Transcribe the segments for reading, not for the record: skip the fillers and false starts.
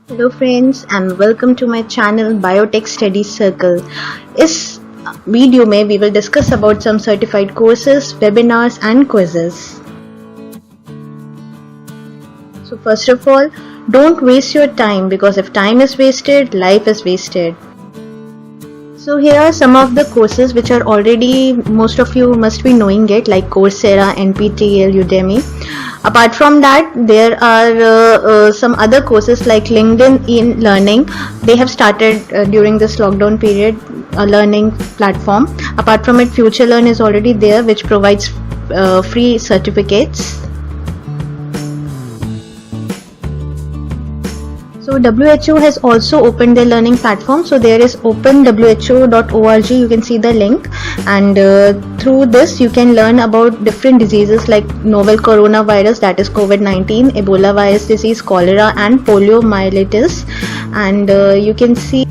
Hello friends and welcome to my channel Biotech Study Circle. इस video में we will discuss about some certified courses, webinars and quizzes. So first of all, don't waste your time because if time is wasted, life is wasted. So here are some of the courses which are already most of you must be knowing it, like Coursera, NPTEL, Udemy. Apart from that, there are some other courses like LinkedIn e-learning. They have started during this lockdown period a learning platform. Apart from it, FutureLearn is already there, which provides free certificates. So WHO has also opened their learning platform. So there is openwho.org. You can see the link, and through this you can learn about different diseases like novel coronavirus, that is COVID-19, Ebola virus disease, cholera, and poliomyelitis. And you can see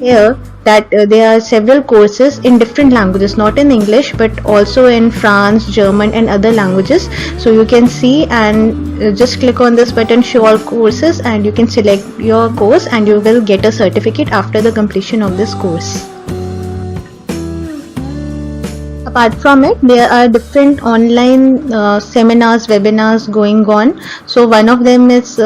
here that there are several courses in different languages, not in English but also in France, German and other languages. So you can see and just click on this button, show all courses, and you can select your course and you will get a certificate after the completion of this course. Apart from it, there are different online seminars, webinars going on. So one of them is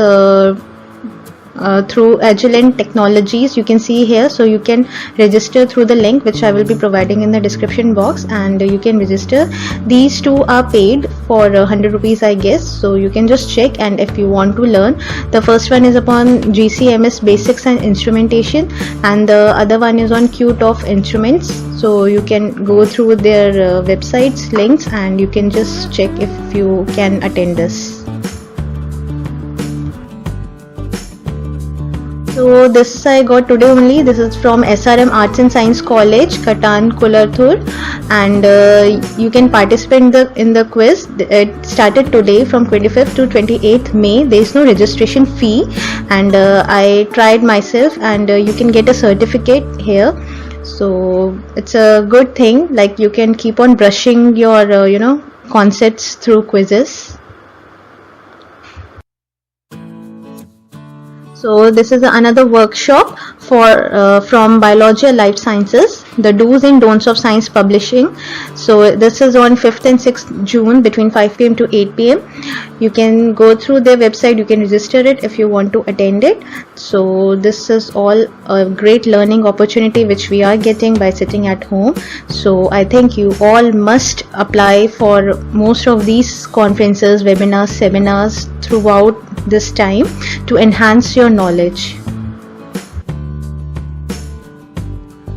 through Agilent Technologies. You can see here, so you can register through the link which I will be providing in the description box, and you can register. These two are paid for 100 rupees I guess, so you can just check. And if you want to learn, the first one is upon GCMS Basics and Instrumentation, and the other one is on Qt of Instruments. So you can go through their websites, links, and you can just check if you can attend this. So this I got today only. This is from SRM Arts and Science College, Katan, Kularthur, and you can participate in the quiz. It started today from 25th to 28th May. There is no registration fee, and I tried myself, and you can get a certificate here. So it's a good thing. Like, you can keep on brushing your concepts through quizzes. So this is another workshop for from Biology and Life Sciences, the do's and don'ts of science publishing. So this is on 5th and 6th June between 5 p.m. to 8 p.m. You can go through their website, you can register it if you want to attend it. So this is all a great learning opportunity which we are getting by sitting at home. So I think you all must apply for most of these conferences, webinars, seminars throughout this time to enhance your knowledge.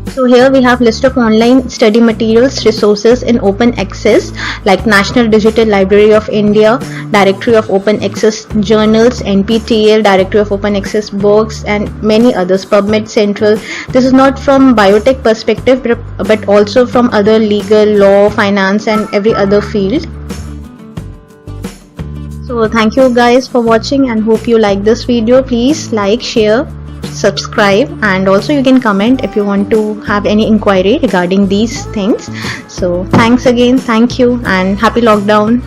So here we have list of online study materials, resources in open access like National Digital Library of India, Directory of Open Access Journals, NPTEL, Directory of Open Access Books, and many others, PubMed Central. This is not from biotech perspective but also from other legal, law, finance and every other field. So thank you guys for watching and hope you like this video. Please like, share, subscribe, and also you can comment if you want to have any inquiry regarding these things. So thanks again, thank you, and happy lockdown.